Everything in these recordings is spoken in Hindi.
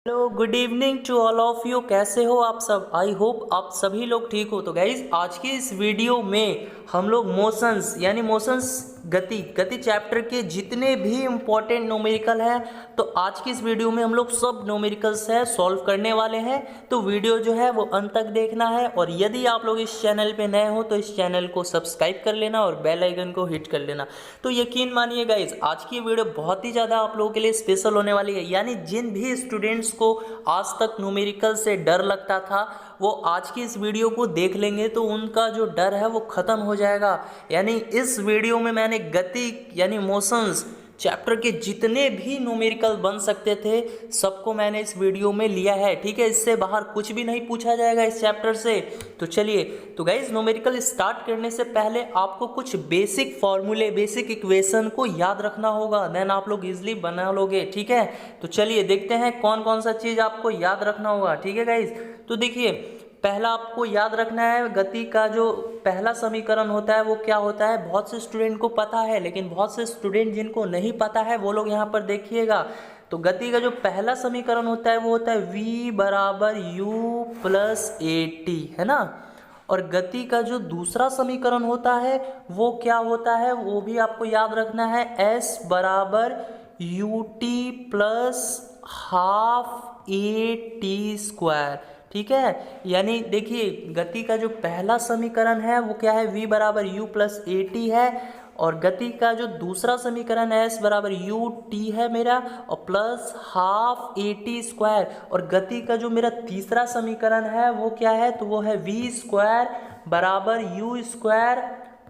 Hello good evening to all of you. कैसे हो आप सब? आई होप आप सभी लोग ठीक हो। तो गाइज आज की इस वीडियो में हम लोग मोशंस यानी मोशंस गति चैप्टर के जितने भी इम्पोर्टेंट न्यूमेरिकल हैं तो आज की इस वीडियो में हम लोग सब न्यूमेरिकल्स है सॉल्व करने वाले हैं। तो वीडियो जो है वो अंत तक देखना है और यदि आप लोग इस चैनल पे नए हो तो इस चैनल को सब्सक्राइब कर लेना और बेल आइकन को हिट कर लेना। तो यकीन मानिए गाइज आज की वीडियो बहुत ही ज़्यादा आप लोगों के लिए स्पेशल होने वाली है। यानी जिन भी स्टूडेंट्स को आज तक न्यूमेरिकल से डर लगता था वो आज की इस वीडियो को देख लेंगे तो उनका जो डर है वो खत्म हो जाएगा। यानी इस वीडियो में मैंने गति यानी मोशंस चैप्टर के जितने भी न्यूमेरिकल बन सकते थे सबको मैंने इस वीडियो में लिया है। ठीक है, इससे बाहर कुछ भी नहीं पूछा जाएगा इस चैप्टर से। तो चलिए, तो गाइज न्यूमेरिकल स्टार्ट करने से पहले आपको कुछ बेसिक फॉर्मूले बेसिक इक्वेशन को याद रखना होगा, देन आप लोग इजिली बना लोगे। ठीक है, तो चलिए देखते हैं कौन कौन सा चीज़ आपको याद रखना होगा। ठीक है गाइज, तो देखिए पहला आपको याद रखना है गति का जो पहला समीकरण होता है वो क्या होता है। बहुत से स्टूडेंट को पता है लेकिन बहुत से स्टूडेंट जिनको नहीं पता है वो लोग यहाँ पर देखिएगा। तो गति का जो पहला समीकरण होता है वो होता है v बराबर u प्लस ए टी, है ना। और गति का जो दूसरा समीकरण होता है वो क्या होता है वो भी आपको याद रखना है, s बराबर U T plus half A T square. ठीक है, यानी देखिए गति का जो पहला समीकरण है वो क्या है, v बराबर u प्लस ए टी है और गति का जो दूसरा समीकरण है s बराबर यू टी है मेरा और plus half A T square. और गति का जो मेरा तीसरा समीकरण है वो क्या है, तो वो है v स्क्वायर बराबर you square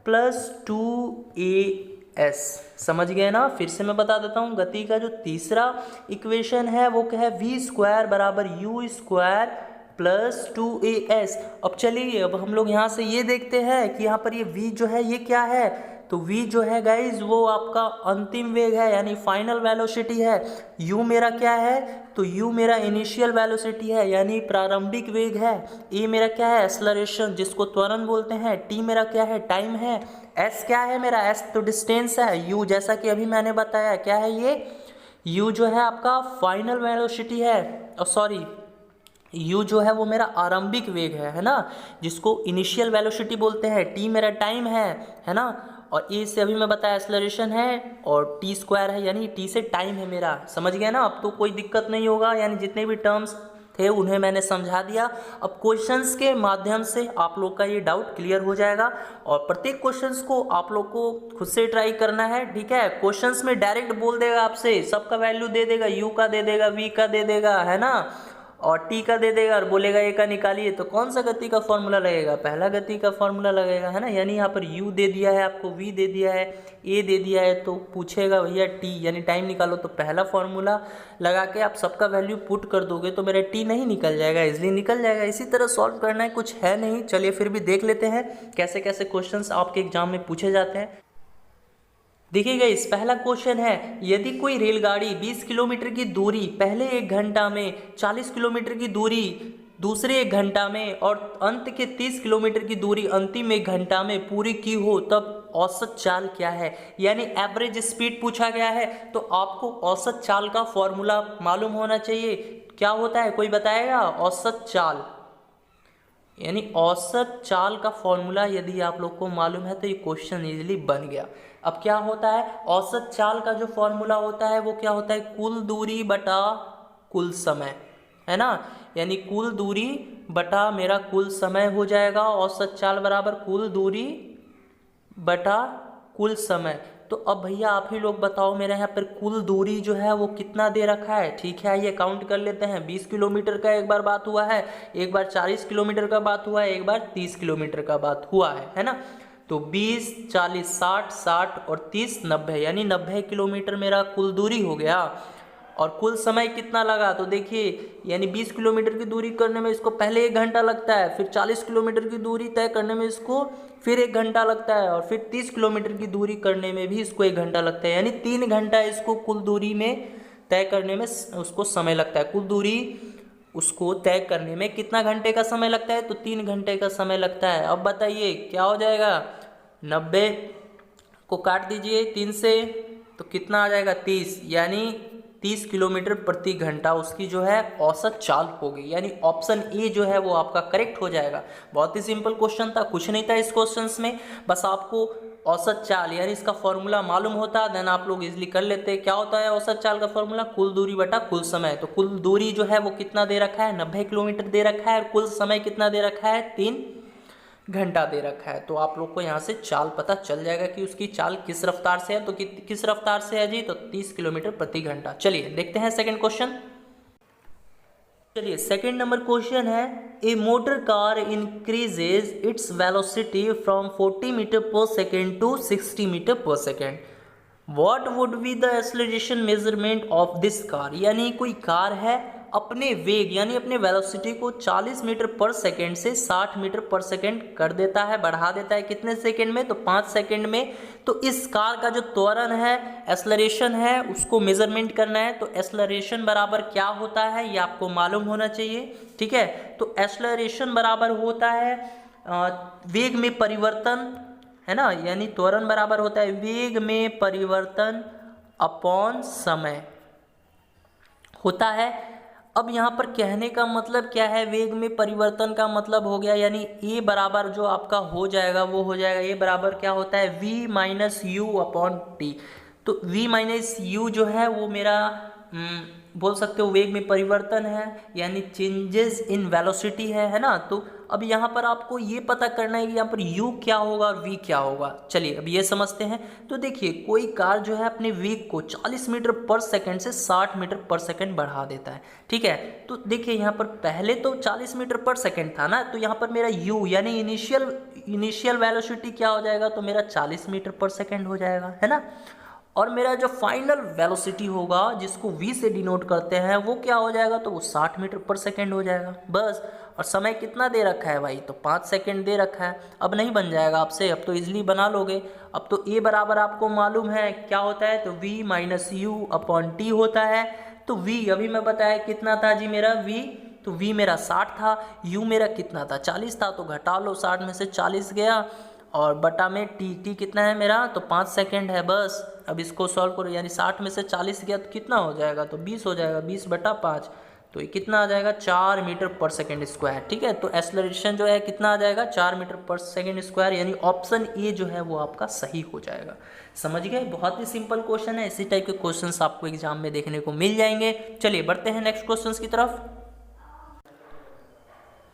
plus two A S. समझ गए ना? फिर से मैं बता देता हूँ, गति का जो तीसरा इक्वेशन है वो क्या है, v स्क्वायर बराबर you square plus two A S. अब चलिए अब हम लोग यहाँ से ये देखते हैं कि यहाँ पर ये v जो है ये क्या है। तो v जो है गाइज वो आपका अंतिम वेग है यानी फाइनल वेलोसिटी है। u मेरा क्या है, तो u मेरा इनिशियल वेलोसिटी है यानी प्रारंभिक वेग है। a मेरा क्या है, एक्सेलरेशन जिसको त्वरण बोलते हैं। t मेरा क्या है, टाइम है। s क्या है मेरा, s तो डिस्टेंस है। u जैसा कि अभी मैंने बताया क्या है ये, u जो है आपका फाइनल वेलोसिटी है, सॉरी u जो है वो मेरा आरंभिक वेग है ना, जिसको इनिशियल वेलोसिटी बोलते हैं। t मेरा टाइम है ना। और ए से अभी मैं बताया एक्सेलरेशन है और टी स्क्वायर है यानी टी से टाइम है मेरा। समझ गए ना? अब तो कोई दिक्कत नहीं होगा, यानी जितने भी टर्म्स थे उन्हें मैंने समझा दिया। अब क्वेश्चंस के माध्यम से आप लोग का ये डाउट क्लियर हो जाएगा और प्रत्येक क्वेश्चंस को आप लोग को खुद से ट्राई करना है। ठीक है, क्वेश्चंस में डायरेक्ट बोल देगा आपसे, सबका वैल्यू दे देगा, यू का दे देगा, वी का दे देगा, है ना, और टी का दे देगा और बोलेगा ए का निकालिए। तो कौन सा गति का फॉर्मूला लगेगा, पहला गति का फॉर्मूला लगेगा, है ना। यानी यहाँ पर u दे दिया है आपको, v दे दिया है, a दे दिया है, तो पूछेगा भैया t यानी टाइम निकालो। तो पहला फॉर्मूला लगा के आप सबका वैल्यू पुट कर दोगे तो मेरा t नहीं निकल जाएगा, इजली निकल जाएगा। इसी तरह सॉल्व करना है, कुछ है नहीं। चलिए फिर भी देख लेते हैं कैसे कैसे क्वेश्चन आपके एग्जाम में पूछे जाते हैं। देखिएगा इस पहला क्वेश्चन है, यदि कोई रेलगाड़ी 20 किलोमीटर की दूरी पहले 1 घंटा में, 40 किलोमीटर की दूरी दूसरे 1 घंटा में और अंत के 30 किलोमीटर की दूरी अंतिम 1 घंटा में पूरी की हो तब औसत चाल क्या है। यानी एवरेज स्पीड पूछा गया है तो आपको औसत चाल का फॉर्मूला मालूम होना चाहिए। क्या होता है, कोई बताएगा? औसत चाल यानी औसत चाल का फॉर्मूला यदि आप लोग को मालूम है तो ये क्वेश्चन इजीली बन गया। अब क्या होता है, औसत चाल का जो फॉर्मूला होता है वो क्या होता है, कुल दूरी बटा कुल समय, है ना। यानी कुल दूरी बटा मेरा कुल समय हो जाएगा। औसत चाल बराबर कुल दूरी बटा कुल समय। तो अब भैया आप ही लोग बताओ मेरे यहाँ पर कुल दूरी जो है वो कितना दे रखा है। ठीक है, ये काउंट कर लेते हैं। 20 किलोमीटर का एक बार बात हुआ है, एक बार 40 किलोमीटर का बात हुआ है, एक बार 30 किलोमीटर का बात हुआ है ना। तो 20, 40, 60, 60 और 30, 90 यानी 90 किलोमीटर मेरा कुल दूरी हो गया। और कुल समय कितना लगा, तो देखिए यानी 20 किलोमीटर की दूरी करने में इसको पहले 1 घंटा लगता है, फिर 40 किलोमीटर की दूरी तय करने में इसको फिर 1 घंटा लगता है और फिर 30 किलोमीटर की दूरी करने में भी इसको 1 घंटा लगता है। यानी 3 घंटा इसको कुल दूरी में तय करने में उसको समय लगता है। कुल दूरी उसको तय करने में कितना घंटे का समय लगता है, तो 3 घंटे का समय लगता है। अब बताइए क्या हो जाएगा, 90 को काट दीजिए 3 से तो कितना आ जाएगा, 30, यानी 30 किलोमीटर प्रति घंटा उसकी जो है औसत चाल होगी, यानी ऑप्शन ए जो है वो आपका करेक्ट हो जाएगा। बहुत ही सिंपल क्वेश्चन था, कुछ नहीं था इस क्वेश्चन में, बस आपको औसत चाल यानी इसका फॉर्मूला मालूम होता देन आप लोग इजीली कर लेते। क्या होता है औसत चाल का फॉर्मूला? कुल दूरी बटा कुल समय। तो कुल दूरी जो है वो कितना दे रखा है? 90 किलोमीटर दे रखा है, और कुल समय कितना दे रखा है? 3 घंटा दे रखा है। तो आप लोग को यहाँ से चाल पता चल जाएगा कि उसकी चाल किस रफ्तार से है। तो किस रफ्तार से है जी? तो 30 किलोमीटर प्रति घंटा। चलिए देखते हैं सेकंड क्वेश्चन। चलिए सेकंड नंबर क्वेश्चन है, a motor car increases its velocity from 40 metre per second to 60 metre per second. What would be the acceleration measurement of this car? यानी कोई कार है अपने वेग यानी अपने वेलोसिटी को 40 मीटर पर सेकेंड से 60 मीटर पर सेकेंड कर देता है, बढ़ा देता है। कितने सेकेंड में? तो 5 सेकेंड में। तो इस कार का जो त्वरण है, एक्सेलरेशन है, उसको मेजरमेंट करना है। तो एक्सेलरेशन बराबर क्या होता है ये आपको मालूम होना चाहिए, ठीक है। तो एक्सेलरेशन बराबर होता है वेग में परिवर्तन, है ना, यानी त्वरण बराबर होता है वेग में परिवर्तन अपॉन समय होता है। अब यहाँ पर कहने का मतलब क्या है? वेग में परिवर्तन का मतलब हो गया यानी ए बराबर जो आपका हो जाएगा वो हो जाएगा, ए बराबर क्या होता है? v minus you upon T. तो v माइनस यू जो है वो मेरा बोल सकते हो वेग में परिवर्तन है, यानी चेंजेस इन वेलोसिटी है ना। तो अब यहाँ पर आपको ये पता करना है कि यहाँ पर u क्या होगा और v क्या होगा। चलिए अब ये समझते हैं। तो देखिए कोई कार जो है अपने वेग को 40 मीटर पर सेकंड से 60 मीटर पर सेकंड बढ़ा देता है, ठीक है। तो देखिए यहाँ पर पहले तो 40 मीटर पर सेकंड था ना, तो यहाँ पर मेरा u यानी इनिशियल वेलोसिटी क्या हो जाएगा? तो मेरा 40 मीटर पर सेकंड हो जाएगा, है ना। और मेरा जो फाइनल वेलोसिटी होगा जिसको v से डिनोट करते हैं वो क्या हो जाएगा? तो वो 60 मीटर पर सेकेंड हो जाएगा बस। और समय कितना दे रखा है भाई? तो 5 सेकेंड दे रखा है। अब नहीं बन जाएगा आपसे, अब तो इजीली बना लोगे। अब तो a बराबर आपको मालूम है क्या होता है? तो v minus you upon T होता है। तो v अभी मैं बताया कितना था जी मेरा v? तो v मेरा 60 था, u मेरा कितना था? 40 था। तो घटा लो, 60 में से 40 गया और बटा में टी कितना है मेरा? तो 5 सेकेंड है बस। अब इसको सॉल्व करो, यानी 60 में से 40 गया तो कितना हो जाएगा? तो 20 हो जाएगा, 20 बटा 5। तो ये कितना आ जाएगा? 4 मीटर पर सेकेंड स्क्वायर, ठीक है। तो एक्सेलरेशन जो है कितना आ जाएगा? 4 मीटर पर सेकेंड स्क्वायर, यानी ऑप्शन ए जो है वो आपका सही हो जाएगा। समझ गए? बहुत ही सिंपल क्वेश्चन है। इसी टाइप के क्वेश्चंस आपको एग्जाम में देखने को मिल जाएंगे। चलिए बढ़ते हैं नेक्स्ट क्वेश्चंस की तरफ।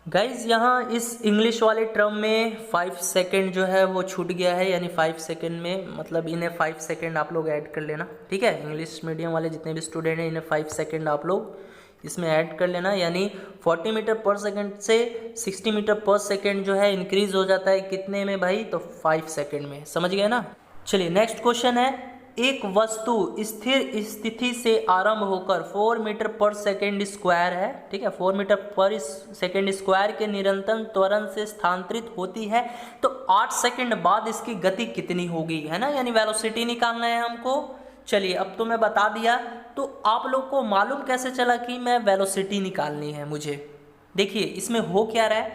गाइज यहाँ इस इंग्लिश वाले टर्म में 5 सेकेंड जो है वो छूट गया है, यानी 5 सेकेंड में मतलब इन्हें 5 सेकेंड आप लोग ऐड कर लेना, ठीक है। इंग्लिश मीडियम वाले जितने भी स्टूडेंट हैं इन्हें 5 सेकेंड आप लोग इसमें ऐड कर लेना, यानी 40 मीटर पर सेकेंड से 60 मीटर पर सेकेंड जो है इंक्रीज हो जाता है कितने में भाई? तो 5 सेकेंड में। समझ गए ना। चलिए नेक्स्ट क्वेश्चन है, एक वस्तु स्थिर स्थिति से आरंभ होकर 4 मीटर पर सेकेंड स्क्वायर है, ठीक है, 4 मीटर पर सेकेंड स्क्वायर के निरंतर त्वरण से स्थानांतरित होती है, तो 8 सेकेंड बाद इसकी गति कितनी होगी, है ना, यानी वेलोसिटी निकालना है हमको। चलिए अब तो मैं बता दिया, तो आप लोग को मालूम कैसे चला कि मैं वेलोसिटी निकालनी है मुझे? देखिए इसमें हो क्या रहा है,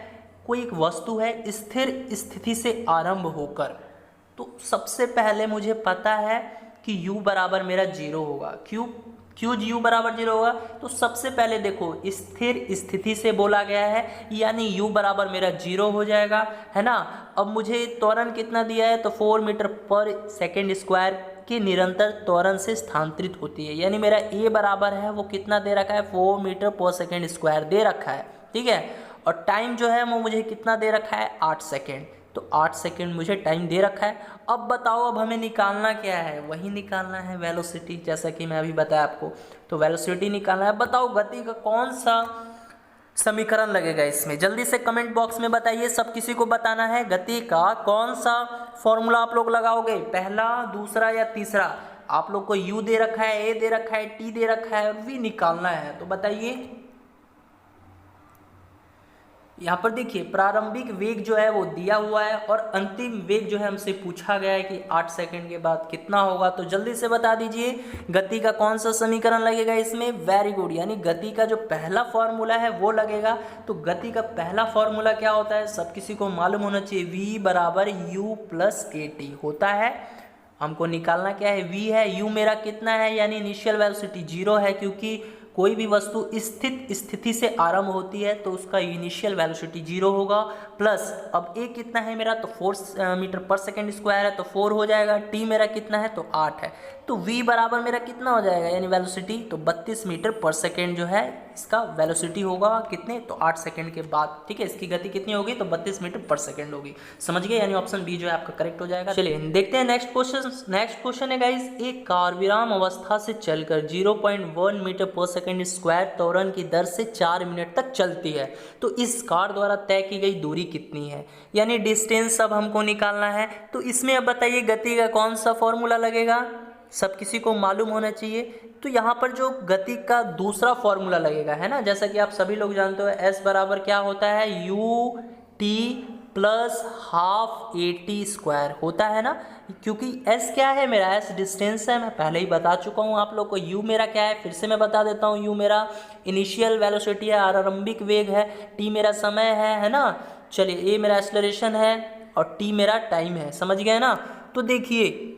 कोई एक वस्तु है स्थिर स्थिति से आरंभ होकर, तो सबसे पहले मुझे पता है कि u बराबर मेरा 0 होगा। क्यों u बराबर 0 होगा? तो सबसे पहले देखो स्थिर स्थिति से बोला गया है, यानी u बराबर मेरा 0 हो जाएगा, है ना। अब मुझे त्वरण कितना दिया है? तो 4 मीटर पर सेकेंड स्क्वायर के निरंतर त्वरण से स्थानांतरित होती है, यानी मेरा a बराबर है वो कितना दे रखा है? 4 मीटर पर सेकेंड स्क्वायर दे रखा है, ठीक है। और टाइम जो है वो मुझे कितना दे रखा है? 8 सेकेंड। तो 8 सेकेंड मुझे टाइम दे रखा है। अब बताओ अब हमें निकालना क्या है? वही निकालना है वेलोसिटी, जैसा कि मैं अभी बताया आपको। तो वेलोसिटी निकालना है। बताओ गति का कौन सा समीकरण लगेगा इसमें? जल्दी से कमेंट बॉक्स में बताइए, सब किसी को बताना है। गति का कौन सा फॉर्मूला आप लोग लगाओगे? पहला, दूसरा या तीसरा? आप लोग को u दे रखा है, a दे रखा है, t दे रखा है और v निकालना है। तो बताइए। यहाँ पर देखिए प्रारंभिक वेग जो है वो दिया हुआ है और अंतिम वेग जो है हमसे पूछा गया है कि 8 सेकंड के बाद कितना होगा। तो जल्दी से बता दीजिए गति का कौन सा समीकरण लगेगा इसमें? वेरी गुड, यानी गति का जो पहला फॉर्मूला है वो लगेगा। तो गति का पहला फॉर्मूला क्या होता है? सब किसी को मालूम होना चाहिए, v बराबर u प्लस ए टी होता है। हमको निकालना क्या है, v है, u मेरा कितना है यानी इनिशियल वेलोसिटी 0 है, क्योंकि कोई भी वस्तु स्थित स्थिति से आरंभ होती है तो उसका इनिशियल वेलोसिटी 0 होगा। प्लस अब a कितना है मेरा, तो 4 मीटर पर सेकेंड स्क्वायर है तो 4 हो जाएगा। t मेरा कितना है, तो 8 है। तो v बराबर मेरा कितना हो जाएगा यानी वेलोसिटी, तो 32 मीटर पर सेकेंड जो है इसका वेलोसिटी होगा कितने, तो 8 सेकेंड के बाद। ठीक है, इसकी गति कितनी होगी, तो 32 मीटर पर सेकेंड होगी। समझ गए, यानी ऑप्शन बी जो है आपका करेक्ट हो जाएगा। चलिए देखते हैं नेक्स्ट क्वेश्चन। नेक्स्ट क्वेश्चन है गाइज, एक कार विराम अवस्था से चलकर 0.1 मीटर पर सेकेंड स्क्वायर त्वरण की दर से 4 मिनट तक चलती है, तो इस कार द्वारा तय की गई दूरी कितनी है, यानी डिस्टेंस अब हमको निकालना है। तो इसमें अब बताइए गति का कौन सा फॉर्मूला लगेगा, सब किसी को मालूम होना चाहिए। तो यहाँ पर जो गति का दूसरा फॉर्मूला लगेगा है ना, जैसा कि आप सभी लोग जानते हो, s बराबर क्या होता है, U T plus half A T square होता है ना, क्योंकि s क्या है मेरा, s डिस्टेंस है, मैं पहले ही बता चुका हूँ आप लोग को। u मेरा क्या है, फिर से मैं बता देता हूँ, u मेरा इनिशियल वेलोसिटी है, आरंभिक वेग है, t मेरा समय है ना। चलिए a मेरा एक्सेलरेशन है और t मेरा टाइम है, समझ गए ना। तो देखिए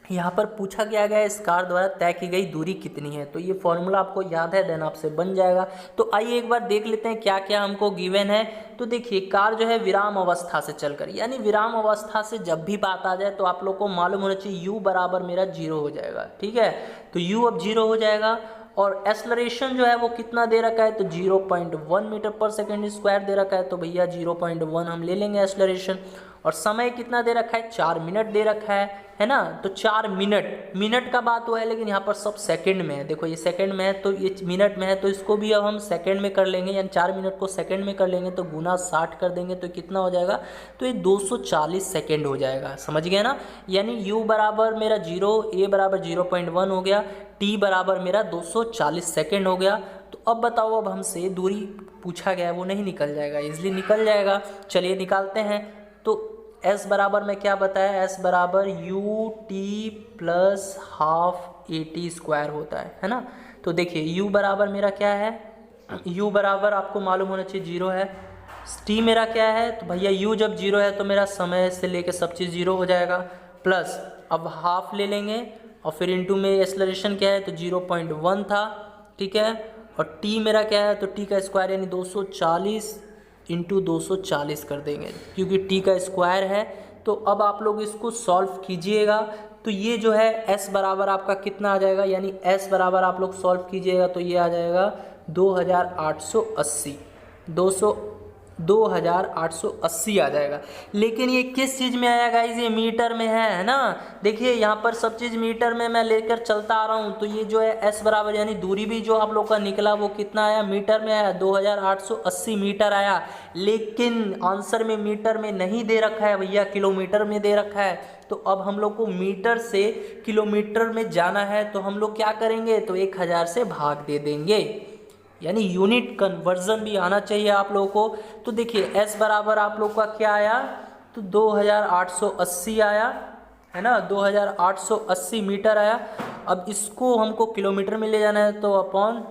यहाँ पर पूछा गया है इस कार द्वारा तय की गई दूरी कितनी है, तो ये फॉर्मूला आपको याद है, देन आपसे बन जाएगा। तो आइए एक बार देख लेते हैं क्या क्या हमको गिवन है। तो देखिए कार जो है विराम अवस्था से चलकर, यानी विराम अवस्था से जब भी बात आ जाए तो आप लोग को मालूम होना चाहिए u बराबर मेरा 0 हो जाएगा। ठीक है, तो u अब 0 हो जाएगा। और एक्सलरेशन जो है वो कितना दे रखा है, तो 0.1 मीटर पर सेकेंड स्क्वायर दे रखा है, तो भैया 0.1 हम ले लेंगे एक्सलरेशन। और समय कितना दे रखा है, 4 मिनट दे रखा है ना। तो 4 मिनट का बात हुआ है, लेकिन यहाँ पर सब सेकंड में है। देखो ये सेकंड में है तो ये मिनट में है, तो इसको भी अब हम सेकंड में कर लेंगे, यानी 4 मिनट को सेकंड में कर लेंगे तो गुना 60 कर देंगे तो कितना हो जाएगा, तो ये 240 सेकंड हो जाएगा। समझ गए ना, यानी u बराबर मेरा 0, a बराबर 0.1 हो गया, t बराबर मेरा 240 सेकेंड हो गया। तो अब बताओ, अब हमसे दूरी पूछा गया है वो नहीं निकल जाएगा, इजली निकल जाएगा। चलिए निकालते हैं। तो s बराबर में क्या बताया, s बराबर U T plus half A T square होता है ना। तो देखिए u बराबर मेरा क्या है, u बराबर आपको मालूम होना चाहिए 0 है। t मेरा क्या है, तो भैया u जब 0 है तो मेरा समय से लेके सब चीज़ 0 हो जाएगा। प्लस अब हाफ ले लेंगे और फिर इनटू में एक्सेलरेशन क्या है, तो 0.1 था। ठीक है, और t मेरा क्या है, तो t का स्क्वायर यानी 240 इंटू 240 कर देंगे, क्योंकि t का स्क्वायर है। तो अब आप लोग इसको सॉल्व कीजिएगा, तो ये जो है s बराबर आपका कितना आ जाएगा, यानी s बराबर आप लोग सॉल्व कीजिएगा तो ये आ जाएगा 2880 आ जाएगा। लेकिन ये किस चीज़ में आया गाइस, ये मीटर में है ना। देखिए यहाँ पर सब चीज़ मीटर में मैं लेकर चलता आ रहा हूँ, तो ये जो है s बराबर यानी दूरी भी जो आप लोग का निकला वो कितना आया, मीटर में आया, 2880 मीटर आया। लेकिन आंसर में मीटर में नहीं दे रखा है भैया, किलोमीटर में दे रखा है। तो अब हम लोग को मीटर से किलोमीटर में जाना है, तो हम लोग क्या करेंगे, तो 1000 से भाग दे देंगे, यानी यूनिट कन्वर्जन भी आना चाहिए आप लोगों को। तो देखिए s बराबर आप लोग का क्या आया, तो 2880 आया है ना, 2880 मीटर आया। अब इसको हमको किलोमीटर में ले जाना है, तो अपॉन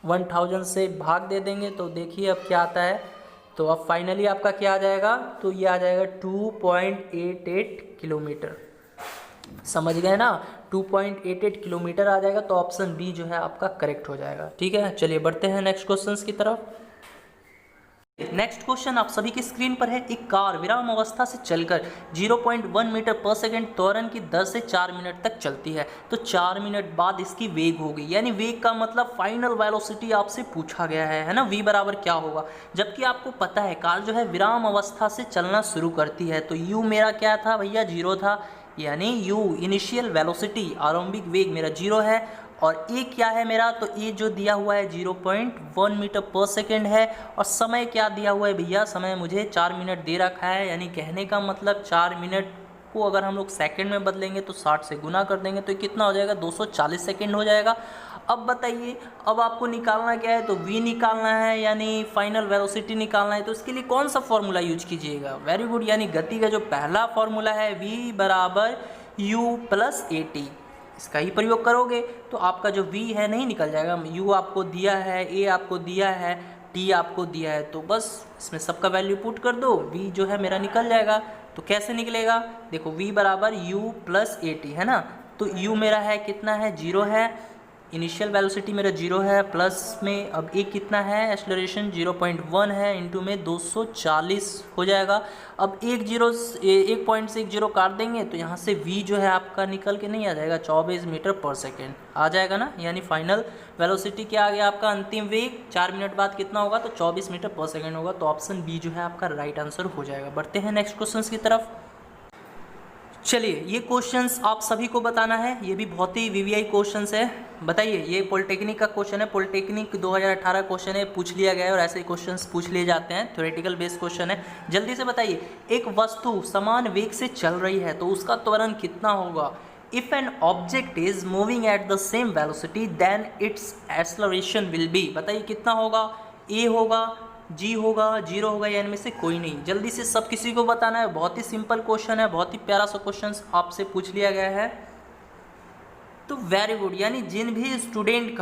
1000 से भाग दे देंगे, तो देखिए अब क्या आता है। तो अब फाइनली आपका क्या आ जाएगा, तो ये आ जाएगा 2.88 किलोमीटर। समझ गए ना, 2.88 किलोमीटर आ जाएगा। तो ऑप्शन बी जो है आपका करेक्ट हो जाएगा। ठीक है, चलिए बढ़ते हैं नेक्स्ट क्वेश्चंस की तरफ। नेक्स्ट क्वेश्चन आप सभी की स्क्रीन पर है। एक कार विराम अवस्था से चलकर 0.1 मीटर पर सेकेंड त्वरण की दर से 4 मिनट तक चलती है, तो 4 मिनट बाद इसकी वेग होगी, यानी वेग का मतलब फाइनल वेलोसिटी आपसे पूछा गया है ना, v बराबर क्या होगा। जबकि आपको पता है कार जो है विराम अवस्था से चलना शुरू करती है, तो u मेरा क्या था भैया, 0 था, यानी u इनिशियल वेलोसिटी आरंभिक वेग मेरा 0 है। और ए क्या है मेरा, तो ए जो दिया हुआ है 0.1 मीटर पर सेकेंड है। और समय क्या दिया हुआ है भैया, समय मुझे 4 मिनट दे रखा है, यानी कहने का मतलब 4 मिनट को अगर हम लोग सेकंड में बदलेंगे तो 60 से गुना कर देंगे तो कितना हो जाएगा, 240 सेकंड हो जाएगा। अब बताइए, अब आपको निकालना क्या है, तो v निकालना है, यानी फाइनल वेलोसिटी निकालना है। तो इसके लिए कौन सा फॉर्मूला यूज कीजिएगा, वेरी गुड, यानी गति का जो पहला फॉर्मूला है v बराबर u प्लस ए टी, इसका ही प्रयोग करोगे तो आपका जो v है नहीं निकल जाएगा। u आपको दिया है, a आपको दिया है, t आपको दिया है, तो बस इसमें सबका वैल्यू पुट कर दो, v जो है मेरा निकल जाएगा। तो कैसे निकलेगा, देखो v बराबर u प्लस ए टी है ना, तो u मेरा है कितना है, 0 है, इनिशियल वेलोसिटी मेरा 0 है, प्लस में अब ए कितना है, एक्सेलरेशन 0.1 है, इंटू में 240 हो जाएगा। अब एक पॉइंट से एक जीरो काट देंगे तो यहाँ से v जो है आपका निकल के नहीं आ जाएगा, 24 मीटर पर सेकेंड आ जाएगा ना, यानी फाइनल वेलोसिटी क्या आ गया आपका, अंतिम वेग 4 मिनट बाद कितना होगा, तो 24 मीटर पर सेकेंड होगा। तो ऑप्शन बी जो है आपका राइट आंसर हो जाएगा। बढ़ते हैं नेक्स्ट क्वेश्चन की तरफ। चलिए, ये क्वेश्चंस आप सभी को बताना है, ये भी बहुत ही वीवीआई क्वेश्चंस है। बताइए, ये पॉलिटेक्निक का क्वेश्चन है, पॉलिटेक्निक 2018 क्वेश्चन है, पूछ लिया गया है और ऐसे क्वेश्चंस पूछ लिए जाते हैं, थ्योरेटिकल बेस्ड क्वेश्चन है। जल्दी से बताइए, एक वस्तु समान वेग से चल रही है तो उसका त्वरण कितना होगा। If an object is moving at the same velocity then its acceleration will be. बताइए कितना होगा, ए होगा, जी होगा, 0 होगा, या इनमें से कोई नहीं। जल्दी से सब किसी को बताना है, बहुत ही सिंपल क्वेश्चन है, बहुत ही प्यारा सा क्वेश्चन आपसे पूछ लिया गया है। तो वेरी गुड, यानी जिन भी स्टूडेंट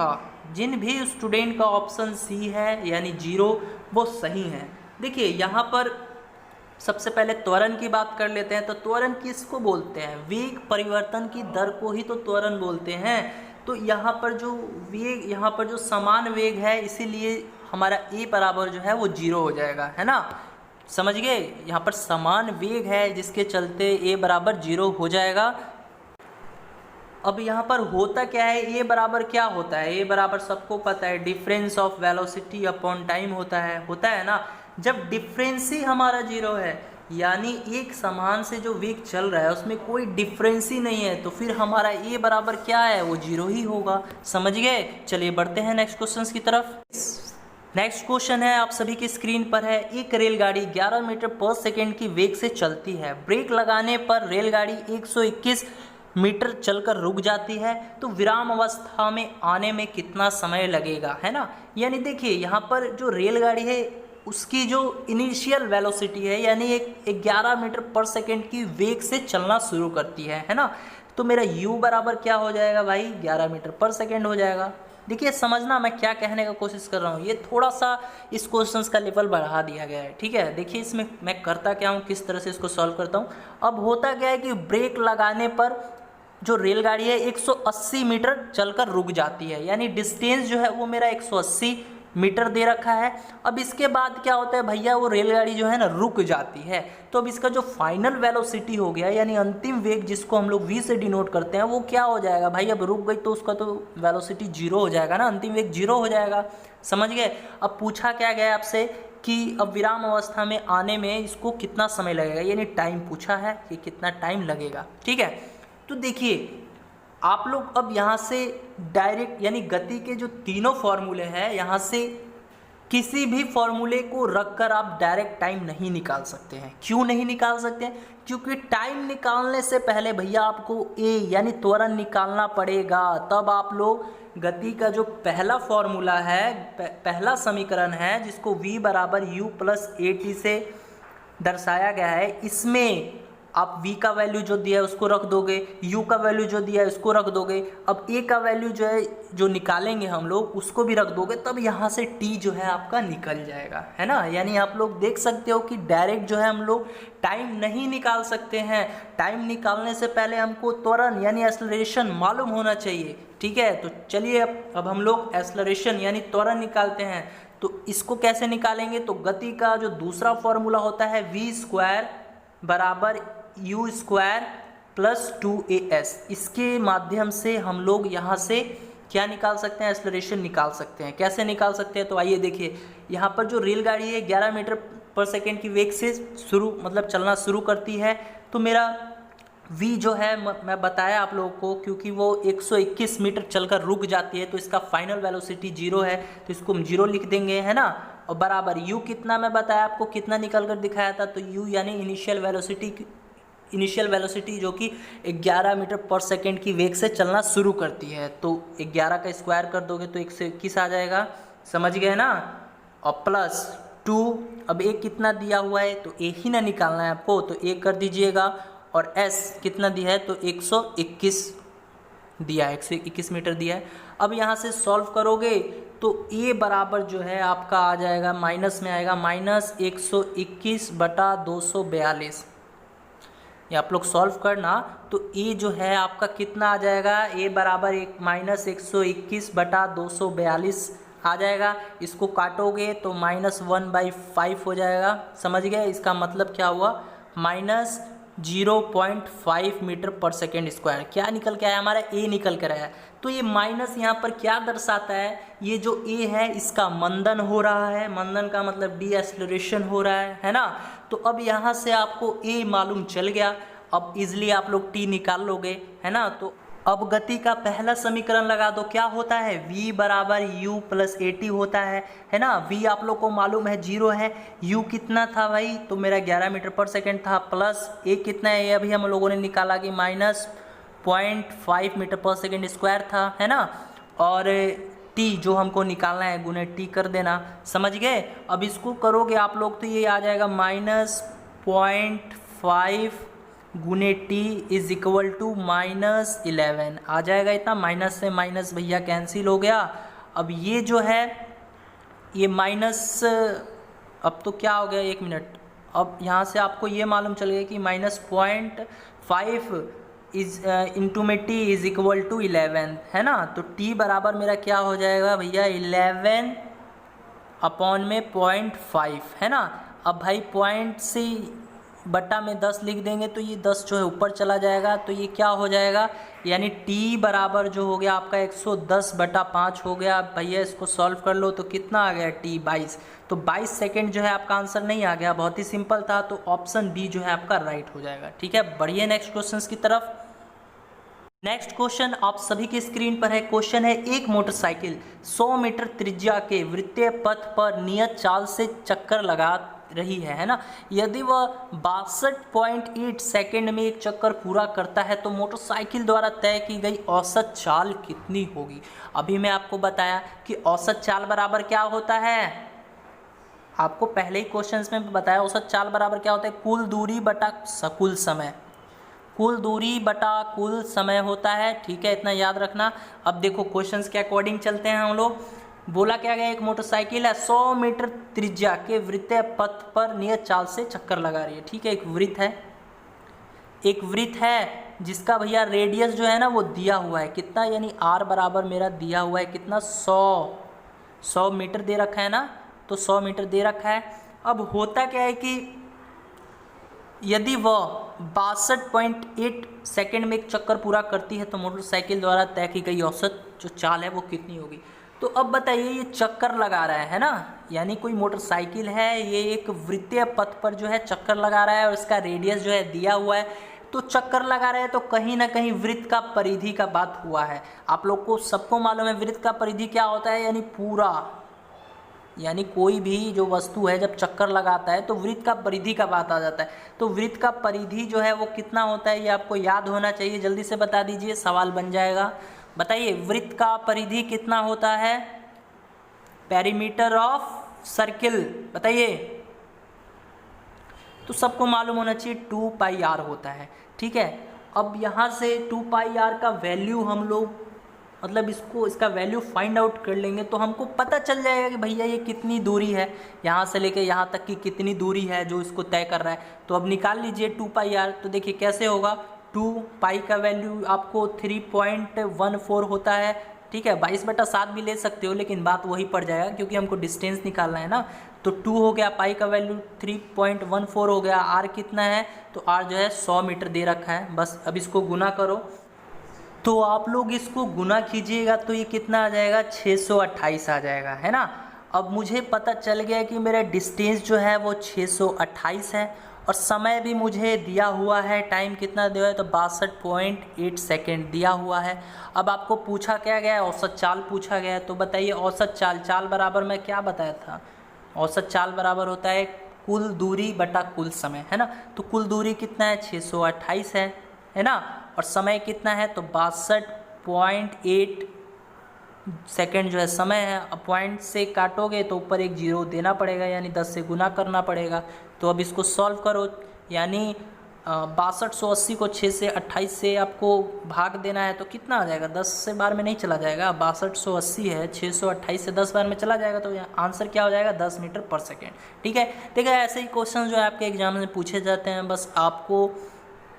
का ऑप्शन सी है यानी 0 वो सही है। देखिए यहाँ पर सबसे पहले त्वरण की बात कर लेते हैं। तो त्वरण किसको बोलते हैं, वेग परिवर्तन की दर को ही तो त्वरण बोलते हैं। तो यहाँ पर जो समान वेग है, इसीलिए हमारा ए बराबर जो है वो 0 हो जाएगा, है ना, समझ गए। यहाँ पर समान वेग है जिसके चलते ए बराबर 0 हो जाएगा। अब यहाँ पर होता क्या है, ए बराबर क्या होता है, ए बराबर सबको पता है difference of velocity upon time होता है ना। जब डिफरेंस ही हमारा 0 है, यानी एक समान से जो वेग चल रहा है उसमें कोई डिफरेंस ही नहीं है, तो फिर हमारा ए बराबर क्या है, वो 0 ही होगा, समझ गए। चलिए बढ़ते हैं नेक्स्ट क्वेश्चन की तरफ। नेक्स्ट क्वेश्चन है, आप सभी की स्क्रीन पर है। एक रेलगाड़ी 11 मीटर पर सेकेंड की वेग से चलती है। ब्रेक लगाने पर रेलगाड़ी 121 मीटर चलकर रुक जाती है, तो विराम अवस्था में आने में कितना समय लगेगा, है ना। यानी देखिए यहाँ पर जो रेलगाड़ी है उसकी जो इनिशियल वेलोसिटी है, यानी एक 11 मीटर पर सेकेंड की वेग से चलना शुरू करती है ना। तो मेरा u बराबर क्या हो जाएगा भाई, 11 मीटर पर सेकेंड हो जाएगा। देखिए समझना मैं क्या कहने का कोशिश कर रहा हूँ, ये थोड़ा सा इस क्वेश्चंस का लेवल बढ़ा दिया गया है, ठीक है। देखिए इसमें मैं करता क्या हूँ, किस तरह से इसको सॉल्व करता हूँ। अब होता क्या है कि ब्रेक लगाने पर जो रेलगाड़ी है 180 मीटर चलकर रुक जाती है, यानी डिस्टेंस जो है वो मेरा 180 मीटर दे रखा है। अब इसके बाद क्या होता है भैया, वो रेलगाड़ी जो है ना रुक जाती है। तो अब इसका जो फाइनल वेलोसिटी हो गया, यानी अंतिम वेग जिसको हम लोग v से डिनोट करते हैं, वो क्या हो जाएगा भाई, अब रुक गई तो उसका तो वेलोसिटी 0 हो जाएगा ना, अंतिम वेग 0 हो जाएगा, समझ गए। अब पूछा क्या गया आपसे कि अब विराम अवस्था में आने में इसको कितना समय लगेगा, यानी टाइम पूछा है कि कितना टाइम लगेगा, ठीक है। तो देखिए आप लोग अब यहाँ से डायरेक्ट यानी गति के जो तीनों फॉर्मूले हैं, यहाँ से किसी भी फॉर्मूले को रखकर आप डायरेक्ट टाइम नहीं निकाल सकते हैं। क्यों नहीं निकाल सकते हैं, क्योंकि टाइम निकालने से पहले भैया आपको ए यानी त्वरण निकालना पड़ेगा, तब आप लोग गति का जो पहला फॉर्मूला है, पहला समीकरण है जिसको v बराबर u प्लस ए टी से दर्शाया गया है, इसमें आप v का वैल्यू जो दिया है उसको रख दोगे, u का वैल्यू जो दिया है उसको रख दोगे, अब a का वैल्यू जो है जो निकालेंगे हम लोग उसको भी रख दोगे, तब यहाँ से t जो है आपका निकल जाएगा, है ना। यानी आप लोग देख सकते हो कि डायरेक्ट जो है हम लोग टाइम नहीं निकाल सकते हैं। टाइम निकालने से पहले हमको त्वरण यानी एक्सेलरेशन मालूम होना चाहिए, ठीक है। तो चलिए अब हम लोग एक्सेलरेशन यानी त्वरण निकालते हैं। तो इसको कैसे निकालेंगे, तो गति का जो दूसरा फॉर्मूला होता है v स्क्वायर बराबर u स्क्वायर प्लस 2as, इसके माध्यम से हम लोग यहाँ से क्या निकाल सकते हैं, एक्सेलरेशन निकाल सकते हैं। कैसे निकाल सकते हैं, तो आइए देखिए, यहाँ पर जो रेलगाड़ी है 11 मीटर पर सेकेंड की वेग से चलना शुरू करती है, तो मेरा v जो है मैं बताया आप लोगों को, क्योंकि वो 121 मीटर चलकर रुक जाती है तो इसका फाइनल वेलोसिटी 0 है, तो इसको हम 0 लिख देंगे, है ना। और बराबर u कितना मैं बताया आपको, कितना निकल कर दिखाया था, तो u यानी इनिशियल वेलोसिटी जो कि 11 मीटर पर सेकेंड की वेग से चलना शुरू करती है। तो 11 का स्क्वायर कर दोगे तो 121 आ जाएगा, समझ गए ना। और प्लस 2, अब a कितना दिया हुआ है तो a ही ना निकालना है आपको, तो a कर दीजिएगा। और s कितना दिया है, तो 121 दिया है, 121 मीटर दिया है। अब यहाँ से सॉल्व करोगे तो a बराबर जो है आपका आ जाएगा, माइनस में आएगा, -121/242, ये आप लोग सॉल्व करना। तो ए जो है आपका कितना आ जाएगा, ए बराबर एक माइनस 121/242 आ जाएगा। इसको काटोगे तो -1/5 हो जाएगा। समझ गए, इसका मतलब क्या हुआ, -0.5 मीटर पर सेकेंड स्क्वायर। क्या निकल के आया, हमारा ए निकल कर आया। तो ये माइनस यहाँ पर क्या दर्शाता है, ये जो ए है इसका मंदन हो रहा है, मंदन का मतलब डी एक्सेलरेशन हो रहा है ना। तो अब यहाँ से आपको ए मालूम चल गया, अब इजली आप लोग टी निकाल लोगे, है ना। तो अब गति का पहला समीकरण लगा दो, क्या होता है, v बराबर u प्लस ए टी होता है ना। v आप लोग को मालूम है 0 है, u कितना था भाई, तो मेरा 11 मीटर पर सेकेंड था, प्लस a कितना है, ये अभी हम लोगों ने निकाला कि -0.5 मीटर पर सेकेंड स्क्वायर था, है ना। और t जो हमको निकालना है गुने t कर देना, समझ गए। अब इसको करोगे आप लोग तो ये आ जाएगा -0.5 गुने टी इज इक्वल टू -11 आ जाएगा। इतना माइनस से माइनस भैया कैंसिल हो गया। अब ये जो है ये माइनस, अब तो क्या हो गया, 1 मिनट, अब यहाँ से आपको ये मालूम चल गया कि -0.5 इज इंटू में टी इज इक्वल टू 11, है ना। तो टी बराबर मेरा क्या हो जाएगा भैया, 11/0.5, है ना। अब भाई पॉइंट से बट्टा में 10 लिख देंगे तो ये 10 जो है ऊपर चला जाएगा, तो ये क्या हो जाएगा, यानी t बराबर जो हो गया आपका 110/5 हो गया। भैया इसको सॉल्व कर लो तो कितना आ गया, t 22। तो 22 सेकेंड जो है आपका आंसर नहीं आ गया, बहुत ही सिंपल था। तो ऑप्शन बी जो है आपका राइट हो जाएगा। ठीक है, बढ़िए नेक्स्ट क्वेश्चन की तरफ। नेक्स्ट क्वेश्चन आप सभी के स्क्रीन पर है। क्वेश्चन है, एक मोटरसाइकिल 100 मीटर त्रिज्या के वृत्तीय पथ पर नियत चाल से चक्कर लगा रही है ना। यदि वह 62.8 सेकेंड में एक चक्कर पूरा करता है तो मोटरसाइकिल द्वारा तय की गई औसत चाल कितनी होगी। अभी मैं आपको बताया कि औसत चाल बराबर क्या होता है, आपको पहले ही क्वेश्चंस में बताया, औसत चाल बराबर क्या होता है, कुल दूरी बटा कुल समय, कुल दूरी बटा कुल समय होता है। ठीक है, इतना याद रखना। अब देखो क्वेश्चंस के अकॉर्डिंग चलते हैं हम लोग। बोला क्या गया, एक मोटरसाइकिल है 100 मीटर त्रिज्या के वृत्तीय पथ पर नियत चाल से चक्कर लगा रही है। ठीक है, एक वृत्त है जिसका भैया रेडियस जो है ना वो दिया हुआ है कितना, यानी r बराबर मेरा दिया हुआ है कितना, 100 मीटर दे रखा है ना, तो 100 मीटर दे रखा है। अब होता क्या है कि यदि वह 62.8 सेकेंड में एक चक्कर पूरा करती है तो मोटरसाइकिल द्वारा तय की गई औसत जो चाल है वो कितनी होगी। तो अब बताइए, ये चक्कर लगा रहा है ना, यानी कोई मोटरसाइकिल है, ये एक वृत्तीय पथ पर जो है चक्कर लगा रहा है और इसका रेडियस जो है दिया हुआ है। तो चक्कर लगा रहे हैं तो कहीं ना कहीं वृत्त का परिधि का बात हुआ है। आप लोग को सबको मालूम है वृत्त का परिधि क्या होता है, यानी पूरा, यानी कोई भी जो वस्तु है जब चक्कर लगाता है तो वृत्त का परिधि का बात आ जाता है। तो वृत्त का परिधि जो है वो कितना होता है, ये आपको याद होना चाहिए। जल्दी से बता दीजिए, सवाल बन जाएगा। बताइए वृत्त का परिधि कितना होता है, पेरीमीटर ऑफ सर्किल, बताइए। तो सबको मालूम होना चाहिए 2πr होता है। ठीक है, अब यहाँ से 2πr का वैल्यू हम लोग मतलब इसका वैल्यू फाइंड आउट कर लेंगे तो हमको पता चल जाएगा कि भैया ये कितनी दूरी है, यहाँ से लेके यहाँ तक की कितनी दूरी है जो इसको तय कर रहा है। तो अब निकाल लीजिए 2πr। तो देखिए कैसे होगा, 2π का वैल्यू आपको 3.14 होता है। ठीक है, 22/7 भी ले सकते हो, लेकिन बात वही पड़ जाएगा क्योंकि हमको डिस्टेंस निकालना है ना। तो 2 हो गया, पाई का वैल्यू 3.14 हो गया। r कितना है, तो r जो है 100 मीटर दे रखा है। बस अब इसको गुना करो, तो आप लोग इसको गुना कीजिएगा तो ये कितना आ जाएगा, 628 आ जाएगा, है ना। अब मुझे पता चल गया कि मेरा डिस्टेंस जो है वो 628 है और समय भी मुझे दिया हुआ है, टाइम कितना दिया है, तो 62.8 सेकेंड दिया हुआ है। अब आपको पूछा क्या गया है, औसत चाल पूछा गया है। तो बताइए औसत चाल बराबर मैं क्या बताया था, औसत चाल बराबर होता है कुल दूरी बटा कुल समय, है ना। तो कुल दूरी कितना है, 628 है ना, और समय कितना है, तो 62.8 सेकेंड जो है समय है। अब पॉइंट से काटोगे तो ऊपर एक जीरो देना पड़ेगा, यानी 10 से गुना करना पड़ेगा। तो अब इसको सॉल्व करो, यानी 6280 को 6 से 28 से आपको भाग देना है तो कितना आ जाएगा, 10 से बार में नहीं चला जाएगा। 6280 है, 628 से 10 बार में चला जाएगा, तो आंसर क्या हो जाएगा, 10 मीटर पर सेकेंड। ठीक है, देखिए ऐसे ही क्वेश्चन जो है आपके एग्जाम में पूछे जाते हैं, बस आपको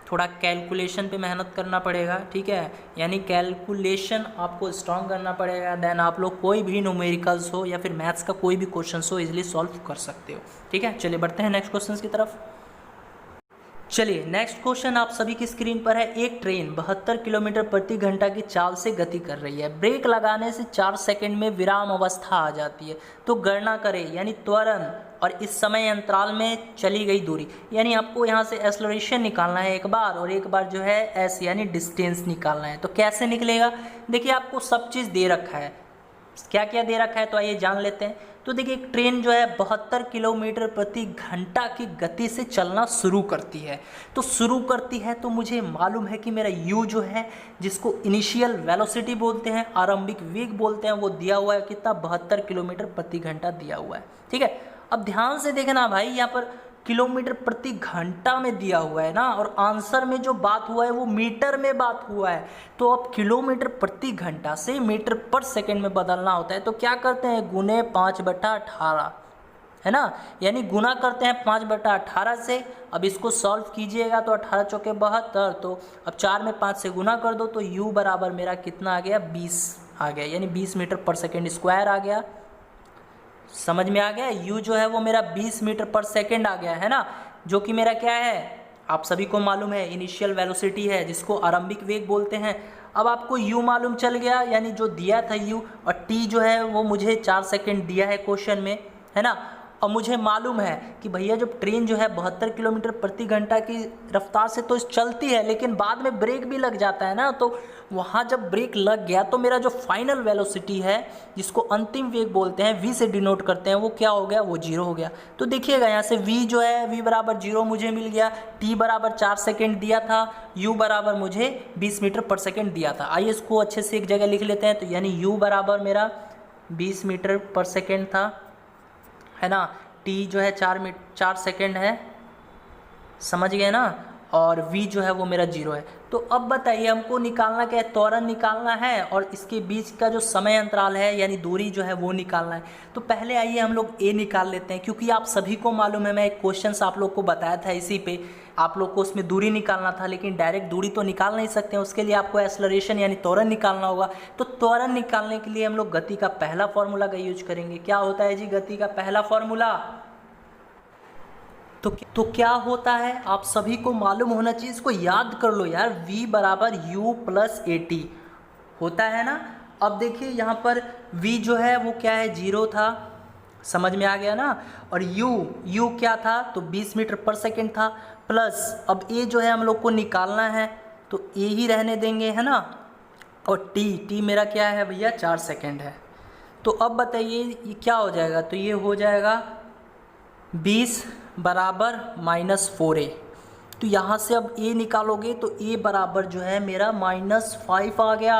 थोड़ा कैलकुलेशन पे मेहनत करना पड़ेगा, ठीक है, यानी कैलकुलेशन आपको स्ट्रॉन्ग करना पड़ेगा, देन आप लोग कोई भी न्यूमेरिकल्स हो या फिर मैथ्स का कोई भी क्वेश्चन हो इजीली सॉल्व कर सकते हो, ठीक है। चलिए बढ़ते हैं नेक्स्ट क्वेश्चन की तरफ। चलिए नेक्स्ट क्वेश्चन आप सभी की स्क्रीन पर है। एक ट्रेन 72 किलोमीटर प्रति घंटा की चाल से गति कर रही है, ब्रेक लगाने से 4 सेकंड में विराम अवस्था आ जाती है, तो गणना करें यानी त्वरण और इस समय अंतराल में चली गई दूरी। यानी आपको यहाँ से एक्सेलरेशन निकालना है एक बार और एक बार जो है एस यानी डिस्टेंस निकालना है। तो कैसे निकलेगा, देखिए आपको सब चीज़ दे रखा है, क्या क्या दे रखा है तो आइए जान लेते हैं। तो देखिए एक ट्रेन जो है 72 किलोमीटर प्रति घंटा की गति से चलना शुरू करती है। तो शुरू करती है तो मुझे मालूम है कि मेरा u जो है, जिसको इनिशियल वेलोसिटी बोलते हैं, आरंभिक वेग बोलते हैं, वो दिया हुआ है कितना, 72 किलोमीटर प्रति घंटा दिया हुआ है, ठीक है। अब ध्यान से देखना भाई, यहाँ पर किलोमीटर प्रति घंटा में दिया हुआ है ना, और आंसर में जो बात हुआ है वो मीटर में बात हुआ है। तो अब किलोमीटर प्रति घंटा से मीटर पर सेकंड में बदलना होता है, तो क्या करते हैं, गुने 5/18, है ना, यानी गुना करते हैं 5/18 से। अब इसको सॉल्व कीजिएगा तो 18 चौके 72, तो अब 4 में 5 से गुना कर दो तो u बराबर मेरा कितना आ गया, 20 आ गया, यानी 20 मीटर पर सेकेंड स्क्वायर आ गया। समझ में आ गया, u जो है वो मेरा 20 मीटर पर सेकेंड आ गया, है ना, जो कि मेरा क्या है, आप सभी को मालूम है, इनिशियल वेलोसिटी है, जिसको आरंभिक वेग बोलते हैं। अब आपको u मालूम चल गया, यानी जो दिया था u, और t जो है वो मुझे 4 सेकेंड दिया है क्वेश्चन में, है ना। और मुझे मालूम है कि भैया जब ट्रेन जो है 72 किलोमीटर प्रति घंटा की रफ्तार से तो चलती है, लेकिन बाद में ब्रेक भी लग जाता है ना, तो वहाँ जब ब्रेक लग गया तो मेरा जो फाइनल वेलोसिटी है, जिसको अंतिम वेग बोलते हैं, v से डिनोट करते हैं, वो क्या हो गया, वो 0 हो गया। तो देखिएगा यहाँ से v जो है, v बराबर 0 मुझे मिल गया, t बराबर 4 सेकेंड दिया था, u बराबर मुझे 20 मीटर पर सेकेंड दिया था। आइए इसको अच्छे से एक जगह लिख लेते हैं। तो यानी u बराबर मेरा 20 मीटर पर सेकेंड था, है ना, t जो है 4 सेकेंड है, समझ गए ना, और v जो है वो मेरा 0 है। तो अब बताइए हमको निकालना क्या है, त्वरण निकालना है और इसके बीच का जो समय अंतराल है यानी दूरी जो है वो निकालना है। तो पहले आइए हम लोग a निकाल लेते हैं, क्योंकि आप सभी को मालूम है, मैं एक क्वेश्चन आप लोग को बताया था, इसी पे आप लोग को उसमें दूरी निकालना था, लेकिन डायरेक्ट दूरी तो निकाल नहीं सकते हैं, उसके लिए आपको एक्सेलरेशन यानी त्वरण निकालना होगा। तो त्वरण निकालने के लिए हम लोग गति का पहला फॉर्मूला का यूज करेंगे। क्या होता है जी गति का पहला फॉर्मूला, तो क्या होता है आप सभी को मालूम होना चाहिए, इसको याद कर लो यार, v बराबर u प्लस at होता है ना। अब देखिए यहाँ पर v जो है वो क्या है, 0 था, समझ में आ गया ना, और u क्या था, तो 20 मीटर पर सेकेंड था, प्लस अब a जो है हम लोग को निकालना है, तो a ही रहने देंगे, है ना, और t मेरा क्या है भैया, 4 सेकेंड है। तो अब बताइए ये क्या हो जाएगा, तो ये हो जाएगा 20 बराबर -4a। तो यहाँ से अब a निकालोगे तो a बराबर जो है मेरा -5 आ गया।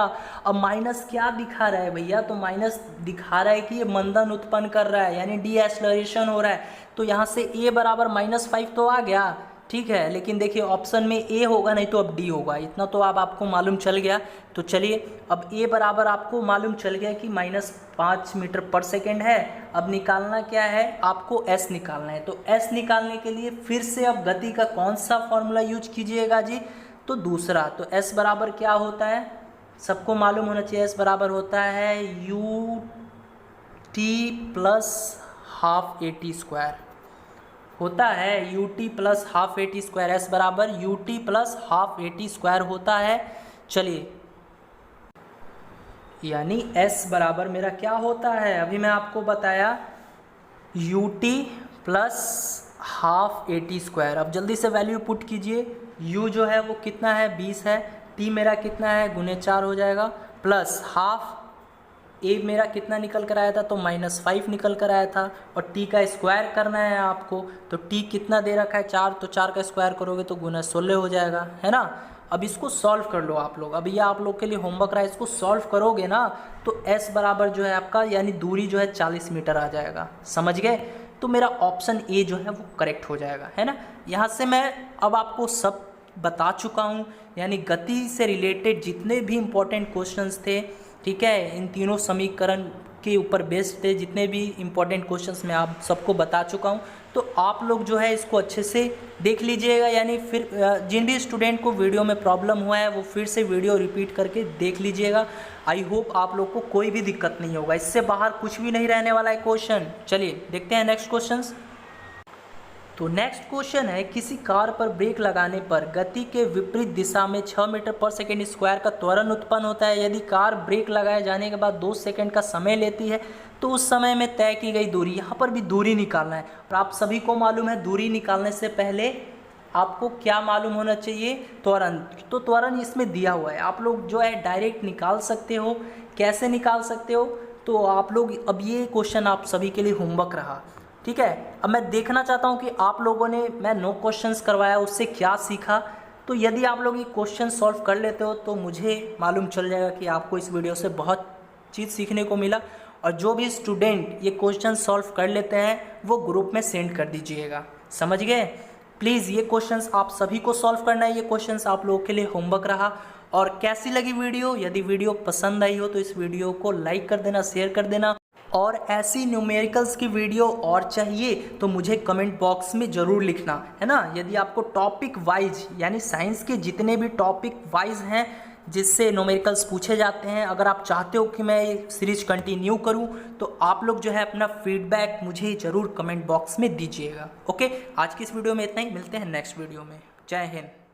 अब माइनस क्या दिखा रहा है भैया, तो माइनस दिखा रहा है कि ये मंदन उत्पन्न कर रहा है, यानी डीएक्सेलरेशन हो रहा है। तो यहाँ से a बराबर -5 तो आ गया, ठीक है, लेकिन देखिए ऑप्शन में a होगा नहीं तो अब d होगा, इतना तो अब आपको मालूम चल गया। तो चलिए अब a बराबर आपको मालूम चल गया कि -5 मीटर पर सेकेंड है। अब निकालना क्या है, आपको s निकालना है। तो s निकालने के लिए फिर से अब गति का कौन सा फॉर्मूला यूज कीजिएगा जी, तो दूसरा। तो s बराबर क्या होता है, सबको मालूम होना चाहिए, s बराबर होता है ut plus half at square, होता है ut plus half at square, S बराबर ut plus half at square होता है। चलिए यानी s बराबर मेरा क्या होता है, अभी मैं आपको बताया ut plus half at square. अब जल्दी से वैल्यू पुट कीजिए, u जो है वो कितना है, 20 है, t मेरा कितना है, गुने 4 हो जाएगा, प्लस हाफ a मेरा कितना निकल कर आया था, तो -5 निकल कर आया था, और t का स्क्वायर करना है आपको। तो t कितना दे रखा है, 4, तो 4 का स्क्वायर करोगे तो गुना 16 हो जाएगा, है ना। अब इसको सॉल्व कर लो आप लोग, अब ये आप लोग के लिए होमवर्क रहा है, इसको सॉल्व करोगे ना तो s बराबर जो है आपका यानी दूरी जो है 40 मीटर आ जाएगा, समझ गए। तो मेरा ऑप्शन ए जो है वो करेक्ट हो जाएगा, है ना। यहाँ से मैं अब आपको सब बता चुका हूँ, यानी गति से रिलेटेड जितने भी इम्पोर्टेंट क्वेश्चंस थे, ठीक है। इन तीनों समीकरण के ऊपर बेस्ड थे, जितने भी इम्पोर्टेंट क्वेश्चंस मैं आप सबको बता चुका हूँ। तो आप लोग जो है इसको अच्छे से देख लीजिएगा, यानी फिर जिन भी स्टूडेंट को वीडियो में प्रॉब्लम हुआ है वो फिर से वीडियो रिपीट करके देख लीजिएगा। आई होप आप लोग को कोई भी दिक्कत नहीं होगा, इससे बाहर कुछ भी नहीं रहने वाला है क्वेश्चन। चलिए देखते हैं नेक्स्ट क्वेश्चन। तो नेक्स्ट क्वेश्चन है, किसी कार पर ब्रेक लगाने पर गति के विपरीत दिशा में 6 मीटर पर सेकेंड स्क्वायर का त्वरण उत्पन्न होता है। यदि कार ब्रेक लगाए जाने के बाद 2 सेकंड का समय लेती है तो उस समय में तय की गई दूरी, यहाँ पर भी दूरी निकालना है। और आप सभी को मालूम है दूरी निकालने से पहले आपको क्या मालूम होना चाहिए, त्वरण। तो त्वरण इसमें दिया हुआ है, आप लोग जो है डायरेक्ट निकाल सकते हो। कैसे निकाल सकते हो, तो आप लोग अब ये क्वेश्चन आप सभी के लिए होमवर्क रहा, ठीक है। अब मैं देखना चाहता हूँ कि आप लोगों ने, मैं 9 क्वेश्चंस करवाया उससे क्या सीखा। तो यदि आप लोग ये क्वेश्चन सॉल्व कर लेते हो तो मुझे मालूम चल जाएगा कि आपको इस वीडियो से बहुत चीज़ सीखने को मिला। और जो भी स्टूडेंट ये क्वेश्चन सॉल्व कर लेते हैं वो ग्रुप में सेंड कर दीजिएगा, समझ गए। प्लीज़ ये क्वेश्चंस आप सभी को सॉल्व करना है, ये क्वेश्चंस आप लोगों के लिए होमवर्क रहा। और कैसी लगी वीडियो, यदि वीडियो पसंद आई हो तो इस वीडियो को लाइक कर देना, शेयर कर देना। और ऐसी न्यूमेरिकल्स की वीडियो और चाहिए तो मुझे कमेंट बॉक्स में ज़रूर लिखना, है ना। यदि आपको टॉपिक वाइज, यानी साइंस के जितने भी टॉपिक वाइज हैं जिससे न्यूमेरिकल्स पूछे जाते हैं, अगर आप चाहते हो कि मैं ये सीरीज कंटिन्यू करूं तो आप लोग जो है अपना फीडबैक मुझे ज़रूर कमेंट बॉक्स में दीजिएगा। ओके, आज की इस वीडियो में इतना ही, मिलते हैं नेक्स्ट वीडियो में। जय हिंद।